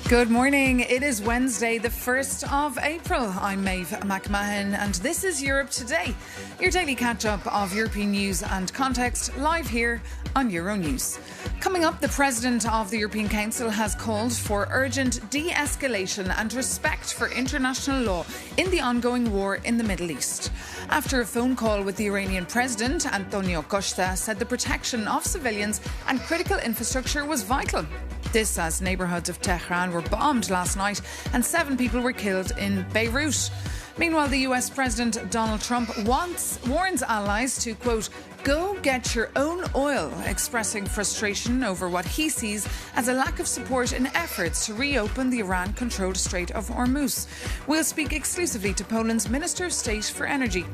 Good morning. It is Wednesday, the 1st of April. I'm Maeve McMahon and this is Europe Today, your daily catch-up of European news and context, live here on Euronews. Coming up, the President of the European Council has called for urgent de-escalation and respect for international law in the ongoing war in the Middle East. After a phone call with the Iranian President, Antonio Costa said the protection of civilians and critical infrastructure was vital. This as neighbourhoods of Tehran were bombed last night and 7 people were killed in Beirut. Meanwhile, the US President Donald Trump warns allies to, quote, go get your own oil, expressing frustration over what he sees as a lack of support in efforts to reopen the Iran-controlled Strait of Hormuz. We'll speak exclusively to Poland's Minister of State for Energy.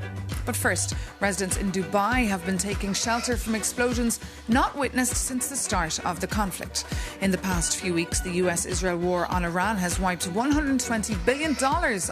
But first, residents in Dubai have been taking shelter from explosions not witnessed since the start of the conflict. In the past few weeks, the US-Israel war on Iran has wiped $120 billion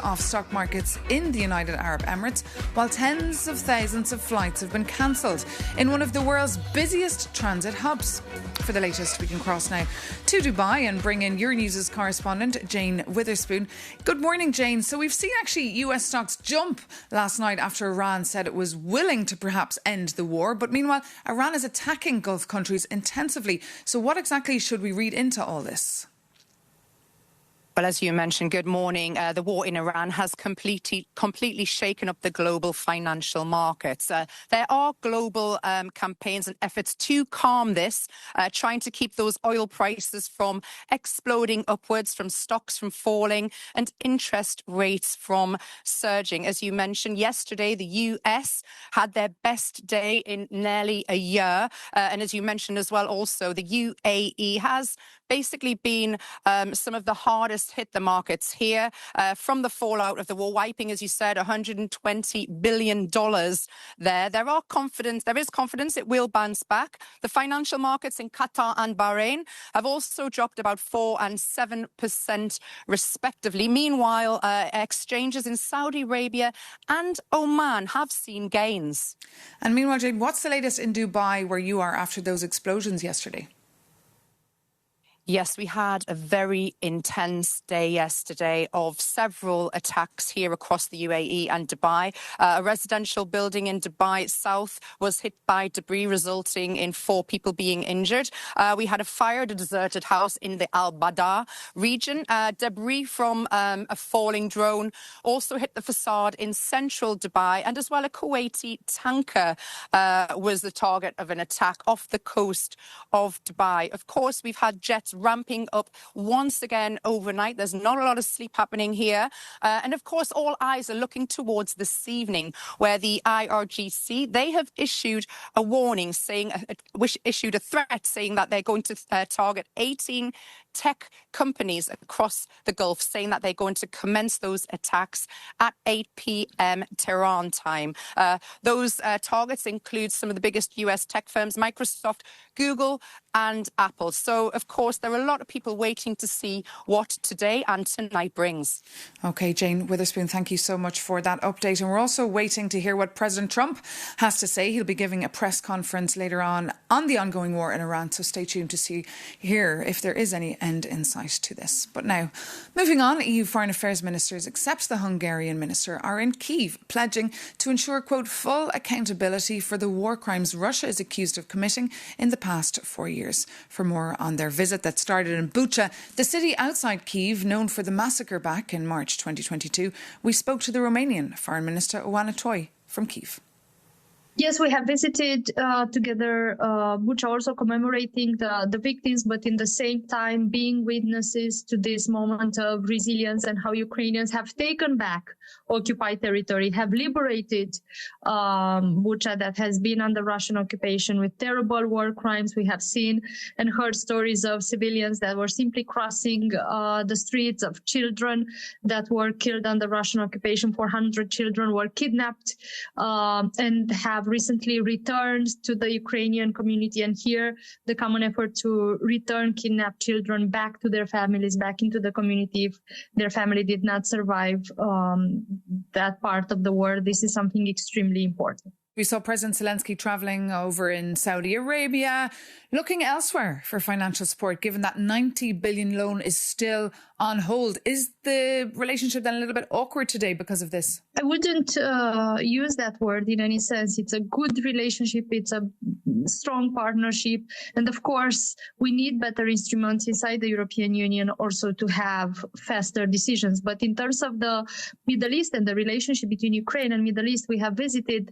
off stock markets in the United Arab Emirates, while tens of thousands of flights have been cancelled in one of the world's busiest transit hubs. For the latest, we can cross now to Dubai and bring in Euronews' correspondent, Jane Witherspoon. Good morning, Jane. So we've seen actually US stocks jump last night after Iran said it was willing to perhaps end the war. But meanwhile, Iran is attacking Gulf countries intensively. So what exactly should we read into all this? Well, as you mentioned, good morning. The war in Iran has completely shaken up the global financial markets. There are global campaigns and efforts to calm this, trying to keep those oil prices from exploding upwards, from stocks from falling, and interest rates from surging. As you mentioned, yesterday, the US had their best day in nearly a year. And as you mentioned as well, also, the UAE has basically been some of the hardest hit the markets here from the fallout of the war, wiping, as you said, $120 billion there. There is confidence it will bounce back. The financial markets in Qatar and Bahrain have also dropped about 4% and 7% respectively. Meanwhile, exchanges in Saudi Arabia and Oman have seen gains. And meanwhile, Jane, what's the latest in Dubai where you are after those explosions yesterday? Yes, we had a very intense day yesterday of several attacks here across the UAE and Dubai. A residential building in Dubai South was hit by debris, resulting in 4 people being injured. We had a fire at a deserted house in the Al Badar region. Debris from a falling drone also hit the facade in central Dubai, and as well a Kuwaiti tanker was the target of an attack off the coast of Dubai. Of course, we've had jets ramping up once again overnight. There's not a lot of sleep happening here. And of course, all eyes are looking towards this evening, where the IRGC, they have issued a warning issued a threat saying that they're going to target 18 tech companies across the Gulf, saying that they're going to commence those attacks at 8 p.m. Tehran time. Those targets include some of the biggest US tech firms, Microsoft, Google, and Apple. So, of course, there are a lot of people waiting to see what today and tonight brings. OK, Jane Witherspoon, thank you so much for that update. And we're also waiting to hear what President Trump has to say. He'll be giving a press conference later on the ongoing war in Iran. So stay tuned to hear if there is any end in sight to this. But now, moving on, EU foreign affairs ministers, except the Hungarian minister, are in Kyiv, pledging to ensure, quote, full accountability for the war crimes Russia is accused of committing in the past 4 years. For more on their visit that started in Bucha, the city outside Kyiv, known for the massacre back in March 2022, we spoke to the Romanian Foreign Minister Oana Toy from Kyiv. Yes, we have visited together Bucha, also commemorating the victims, but in the same time being witnesses to this moment of resilience and how Ukrainians have taken back occupied territory, have liberated Bucha that has been under Russian occupation with terrible war crimes. We have seen and heard stories of civilians that were simply crossing the streets, of children that were killed under Russian occupation. 400 children were kidnapped and have recently returned to the Ukrainian community. And here, the common effort to return kidnapped children back to their families, back into the community if their family did not survive that part of the war. This is something extremely important. We saw President Zelensky travelling over in Saudi Arabia, looking elsewhere for financial support, given that 90 billion loan is still on hold. Is the relationship then a little bit awkward today because of this? I wouldn't use that word in any sense. It's a good relationship. It's a strong partnership. And of course, we need better instruments inside the European Union also to have faster decisions. But in terms of the Middle East and the relationship between Ukraine and Middle East, we have visited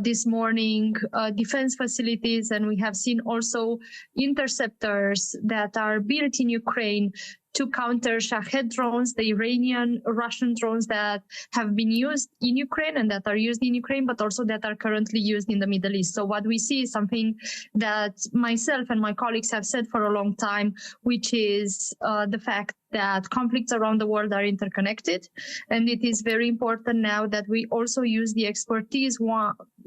this morning defense facilities, and we have seen also interceptors that are built in Ukraine to counter Shahed drones, the Iranian, Russian drones that have been used in Ukraine and that are used in Ukraine, but also that are currently used in the Middle East. So what we see is something that myself and my colleagues have said for a long time, which is the fact that conflicts around the world are interconnected. And it is very important now that we also use the expertise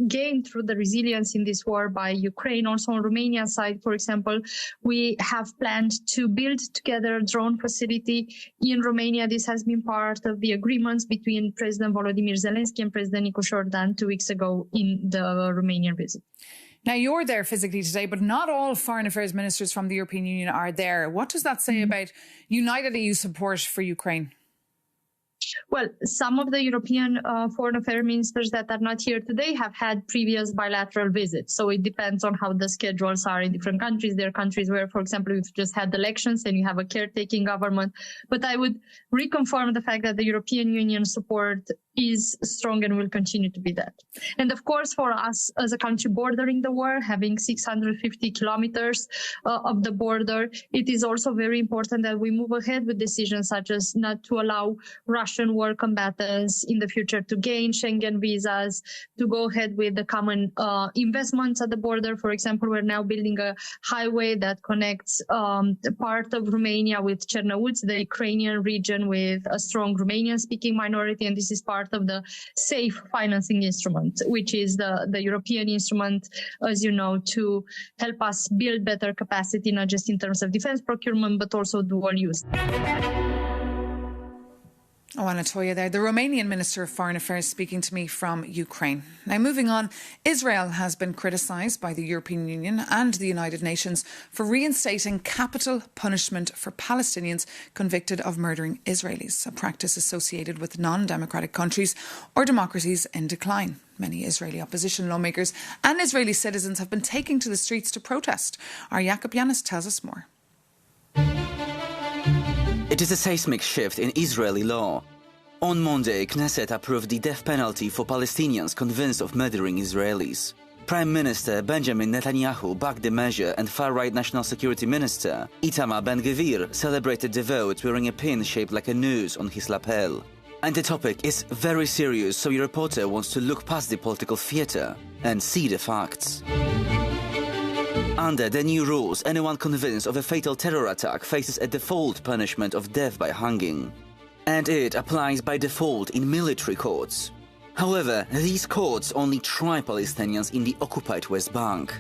gained through the resilience in this war by Ukraine. Also on Romania's side, for example, we have planned to build together a drone facility in Romania. This has been part of the agreements between President Volodymyr Zelensky and President Nicu Jordan 2 weeks ago in the Romanian visit. Now, you're there physically today, but not all foreign affairs ministers from the European Union are there. What does that say about united EU support for Ukraine? Well, some of the European foreign affairs ministers that are not here today have had previous bilateral visits. So it depends on how the schedules are in different countries. There are countries where, for example, we've just had elections and you have a caretaking government. But I would reconfirm the fact that the European Union support is strong and will continue to be that. And of course, for us as a country bordering the war, having 650 kilometers of the border, it is also very important that we move ahead with decisions such as not to allow Russian war combatants in the future to gain Schengen visas, to go ahead with the common investments at the border. For example, we're now building a highway that connects part of Romania with Chernăuți, the Ukrainian region with a strong Romanian-speaking minority, and this is part of the SAFE financing instrument, which is the European instrument, as you know, to help us build better capacity, not just in terms of defense procurement, but also dual use. Oh, Anatolia there, the Romanian Minister of Foreign Affairs speaking to me from Ukraine. Now, moving on, Israel has been criticised by the European Union and the United Nations for reinstating capital punishment for Palestinians convicted of murdering Israelis, a practice associated with non-democratic countries or democracies in decline. Many Israeli opposition lawmakers and Israeli citizens have been taking to the streets to protest. Our Jakob Yanis tells us more. It is a seismic shift in Israeli law. On Monday, Knesset approved the death penalty for Palestinians convinced of murdering Israelis. Prime Minister Benjamin Netanyahu backed the measure, and far-right National Security Minister Itamar Ben-Gvir celebrated the vote wearing a pin shaped like a noose on his lapel. And the topic is very serious, so your reporter wants to look past the political theatre and see the facts. Under the new rules, anyone convinced of a fatal terror attack faces a default punishment of death by hanging. And it applies by default in military courts. However, these courts only try Palestinians in the occupied West Bank.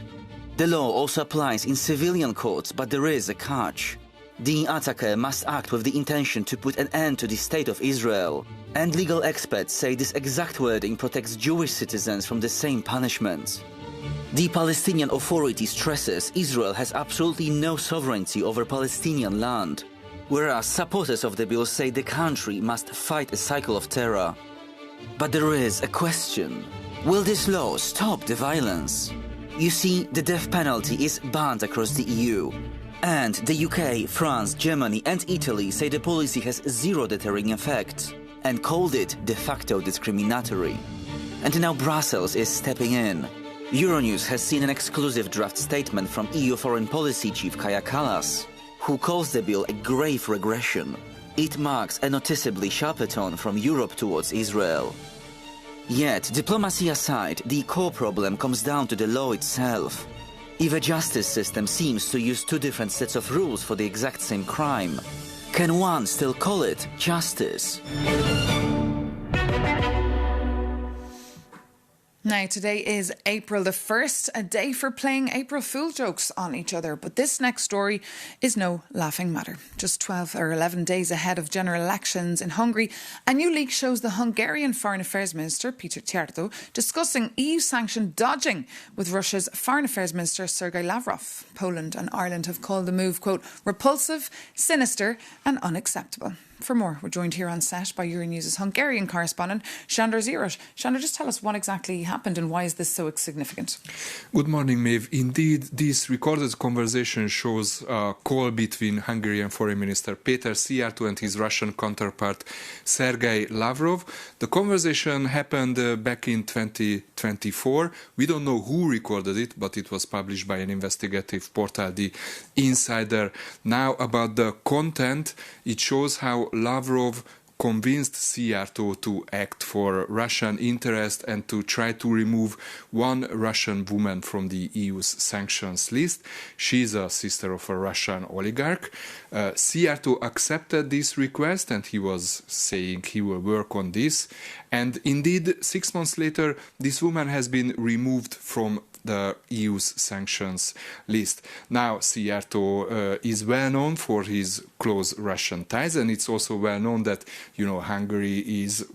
The law also applies in civilian courts, but there is a catch. The attacker must act with the intention to put an end to the state of Israel. And legal experts say this exact wording protects Jewish citizens from the same punishment. The Palestinian Authority stresses Israel has absolutely no sovereignty over Palestinian land, whereas supporters of the bill say the country must fight a cycle of terror. But there is a question. Will this law stop the violence? You see, the death penalty is banned across the EU. And the UK, France, Germany and Italy say the policy has zero deterring effect and called it de facto discriminatory. And now Brussels is stepping in. Euronews has seen an exclusive draft statement from EU Foreign Policy Chief Kaja Kallas, who calls the bill a grave regression. It marks a noticeably sharper tone from Europe towards Israel. Yet, diplomacy aside, the core problem comes down to the law itself. If a justice system seems to use two different sets of rules for the exact same crime, can one still call it justice? Now, today is April the 1st, a day for playing April Fool jokes on each other. But this next story is no laughing matter. Just 12 or 11 days ahead of general elections in Hungary, a new leak shows the Hungarian Foreign Affairs Minister, Peter Szijjártó, discussing EU-sanctioned dodging with Russia's Foreign Affairs Minister, Sergei Lavrov. Poland and Ireland have called the move, quote, repulsive, sinister and unacceptable. For more, we're joined here on set by Euronews' Hungarian correspondent, Sándor Zsíros. Sándor, just tell us what exactly happened and why is this so significant? Good morning, Maeve. Indeed, this recorded conversation shows a call between Hungarian Foreign Minister Peter Szijjártó and his Russian counterpart Sergei Lavrov. The conversation happened back in 2024. We don't know who recorded it, but it was published by an investigative portal, The Insider. Now, about the content, it shows how Lavrov convinced Szijjártó to act for Russian interest and to try to remove one Russian woman from the EU's sanctions list. She's a sister of a Russian oligarch. Szijjártó accepted this request and he was saying he will work on this. And indeed, 6 months later, this woman has been removed from the EU's sanctions list. Now, Szijjártó is well known for his close Russian ties, and it's also well known that, Hungary is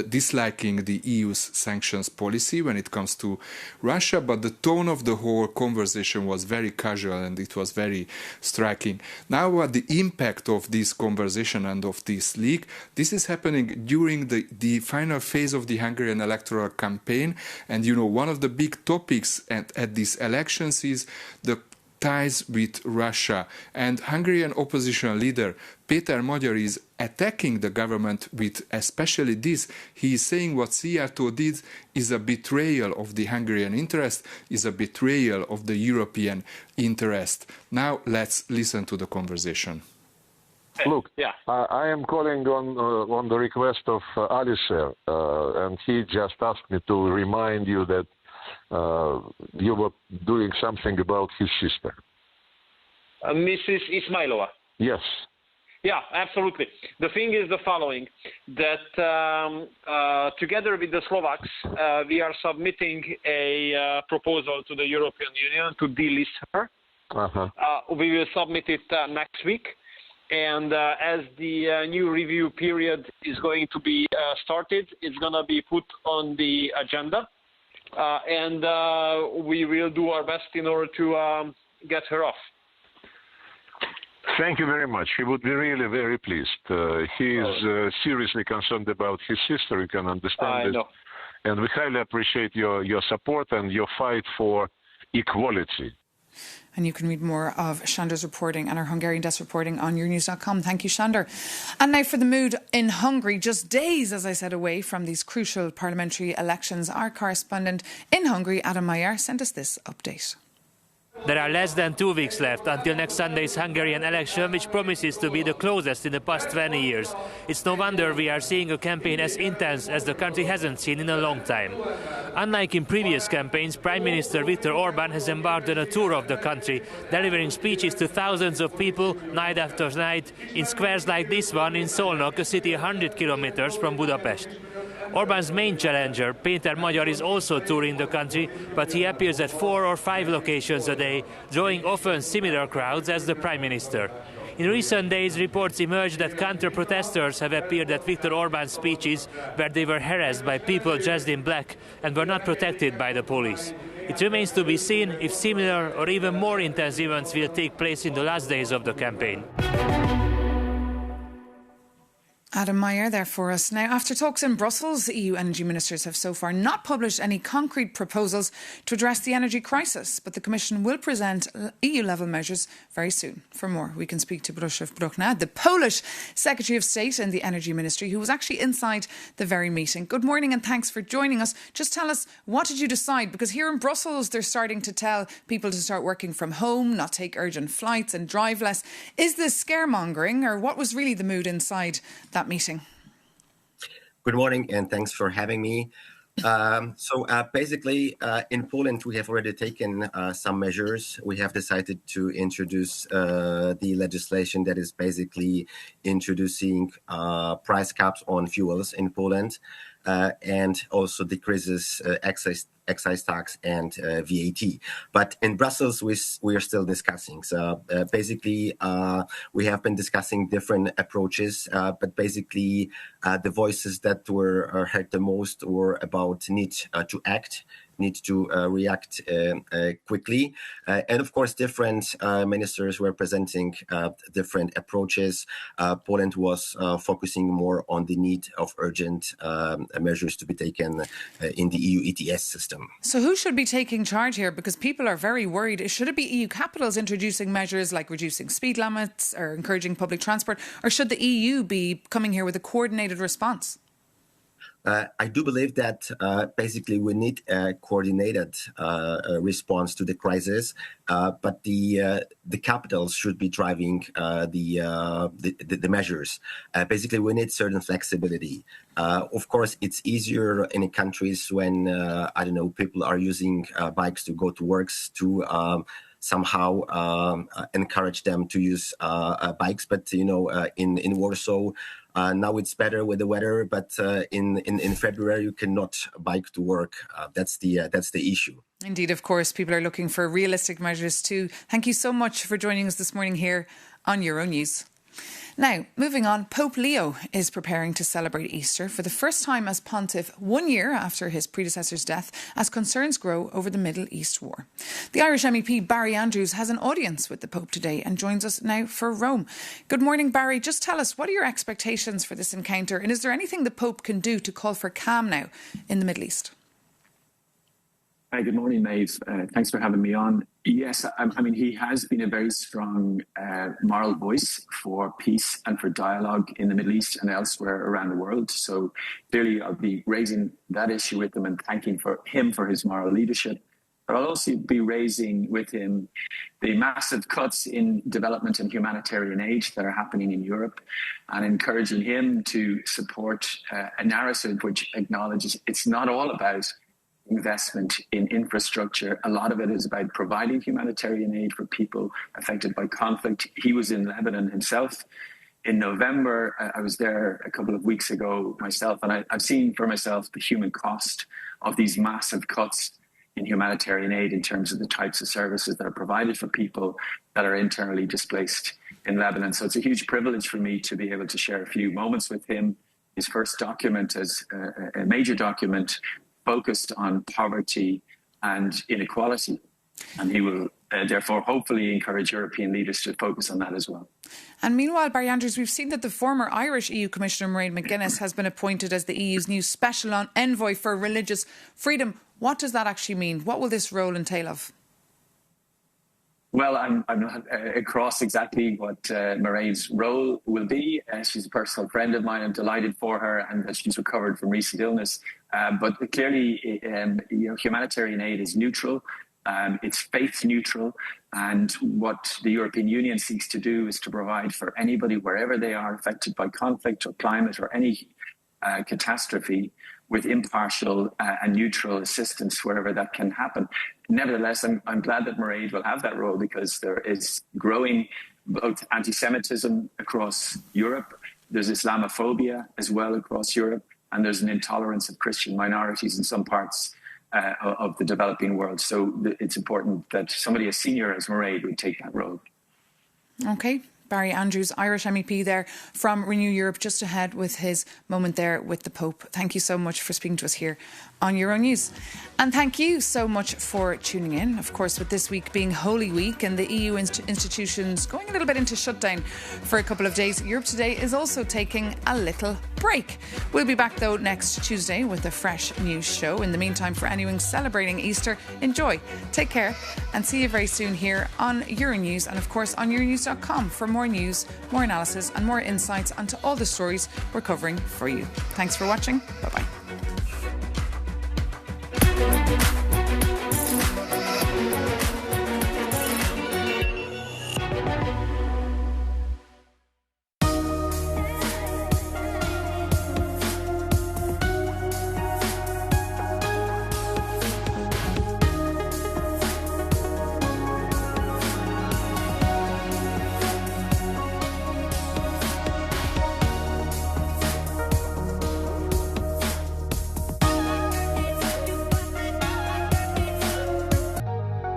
disliking the EU's sanctions policy when it comes to Russia, but the tone of the whole conversation was very casual and it was very striking. Now, what the impact of this conversation and of this leak, this is happening during the final phase of the Hungarian electoral campaign, and, one of the big topics at these elections is the ties with Russia. And Hungarian opposition leader Péter Magyar is attacking the government with especially this. He is saying what Szijjártó did is a betrayal of the Hungarian interest, is a betrayal of the European interest. Now let's listen to the conversation. Look, I am calling on the request of Alisher, and he just asked me to remind you that you were doing something about his sister. Mrs. Ismailova? Yes. Yeah, absolutely. The thing is the following, that together with the Slovaks, we are submitting a proposal to the European Union to delist her. We will submit it next week. And as the new review period is going to be started, it's going to be put on the agenda. And we will do our best in order to get her off. Thank you very much. He would be really very pleased. He is seriously concerned about his sister. You can understand it. And we highly appreciate your support and your fight for equality. And you can read more of Sándor's reporting and our Hungarian desk reporting on yournews.com. Thank you, Sándor. And now for the mood in Hungary, just days, as I said, away from these crucial parliamentary elections, our correspondent in Hungary, Adam Mayer, sent us this update. There are less than 2 weeks left until next Sunday's Hungarian election, which promises to be the closest in the past 20 years. It's no wonder we are seeing a campaign as intense as the country hasn't seen in a long time. Unlike in previous campaigns, Prime Minister Viktor Orbán has embarked on a tour of the country, delivering speeches to thousands of people night after night in squares like this one in Szolnok, a city 100 kilometers from Budapest. Orbán's main challenger, Péter Magyar, is also touring the country, but he appears at 4 or 5 locations a day, drawing often similar crowds as the Prime Minister. In recent days, reports emerged that counter-protesters have appeared at Viktor Orbán's speeches, where they were harassed by people dressed in black and were not protected by the police. It remains to be seen if similar or even more intense events will take place in the last days of the campaign. Adam Mayer there for us. Now, after talks in Brussels, EU energy ministers have so far not published any concrete proposals to address the energy crisis, but the Commission will present EU-level measures very soon. For more, we can speak to Bronisław Bruchna, the Polish Secretary of State in the Energy Ministry, who was actually inside the very meeting. Good morning and thanks for joining us. Just tell us, what did you decide? Because here in Brussels, they're starting to tell people to start working from home, not take urgent flights and drive less. Is this scaremongering, or what was really the mood inside that meeting? Good morning and thanks for having me. Basically, in Poland, we have already taken some measures. We have decided to introduce the legislation that is basically introducing price caps on fuels in Poland and also decreases excise tax and VAT. But in Brussels, we are still discussing. So basically, we have been discussing different approaches, but basically the voices that were heard the most were about need to act, need to react quickly. And of course, different ministers were presenting different approaches. Poland was focusing more on the need of urgent measures to be taken in the EU ETS system. So who should be taking charge here? Because people are very worried. Should it be EU capitals introducing measures like reducing speed limits or encouraging public transport? Or should the EU be coming here with a coordinated response? I do believe that basically we need a coordinated response to the crisis, but the capitals should be driving the measures. Basically, we need certain flexibility. Of course, it's easier in countries when people are using bikes to go to works to somehow encourage them to use bikes. But in Warsaw. Now it's better with the weather, but in February you cannot bike to work. That's the issue. Indeed, of course, people are looking for realistic measures too. Thank you so much for joining us this morning here on Euronews. Now, moving on, Pope Leo is preparing to celebrate Easter for the first time as pontiff 1 year after his predecessor's death, as concerns grow over the Middle East war. The Irish MEP Barry Andrews has an audience with the Pope today and joins us now for Rome. Good morning, Barry. Just tell us, what are your expectations for this encounter, and is there anything the Pope can do to call for calm now in the Middle East? Hi, good morning, Maeve. Thanks for having me on. Yes, I mean, he has been a very strong moral voice for peace and for dialogue in the Middle East and elsewhere around the world. So clearly I'll be raising that issue with him and thanking him for his moral leadership. But I'll also be raising with him the massive cuts in development and humanitarian aid that are happening in Europe, and encouraging him to support a narrative which acknowledges it's not all about investment in infrastructure. A lot of it is about providing humanitarian aid for people affected by conflict. He was in Lebanon himself in November. I was there a couple of weeks ago myself, and I've seen for myself the human cost of these massive cuts in humanitarian aid in terms of the types of services that are provided for people that are internally displaced in Lebanon. So it's a huge privilege for me to be able to share a few moments with him. His first document as a major document focused on poverty and inequality. And he will therefore hopefully encourage European leaders to focus on that as well. And meanwhile, Barry Andrews, we've seen that the former Irish EU Commissioner Mairead McGuinness has been appointed as the EU's new special envoy for religious freedom. What does that actually mean? What will this role entail of? Well, I'm not across exactly what Mairead's role will be. She's a personal friend of mine. I'm delighted for her and that she's recovered from recent illness. But clearly, humanitarian aid is neutral. It's faith neutral. And what the European Union seeks to do is to provide for anybody, wherever they are affected by conflict or climate or any catastrophe, with impartial and neutral assistance wherever that can happen. Nevertheless, I'm glad that Mairead will have that role, because there is growing both anti-Semitism across Europe, there's Islamophobia as well across Europe, and there's an intolerance of Christian minorities in some parts of the developing world. So it's important that somebody as senior as Mairead would take that role. OK. Barry Andrews, Irish MEP there from Renew Europe, just ahead with his moment there with the Pope. Thank you so much for speaking to us here on Euronews. And thank you so much for tuning in. Of course, with this week being Holy Week and the EU institutions going a little bit into shutdown for a couple of days, Europe Today is also taking a little break. We'll be back, though, next Tuesday with a fresh news show. In the meantime, for anyone celebrating Easter, enjoy, take care, and see you very soon here on Euronews, and of course on Euronews.com for more news, more analysis and more insights onto all the stories we're covering for you. Thanks for watching. Bye-bye.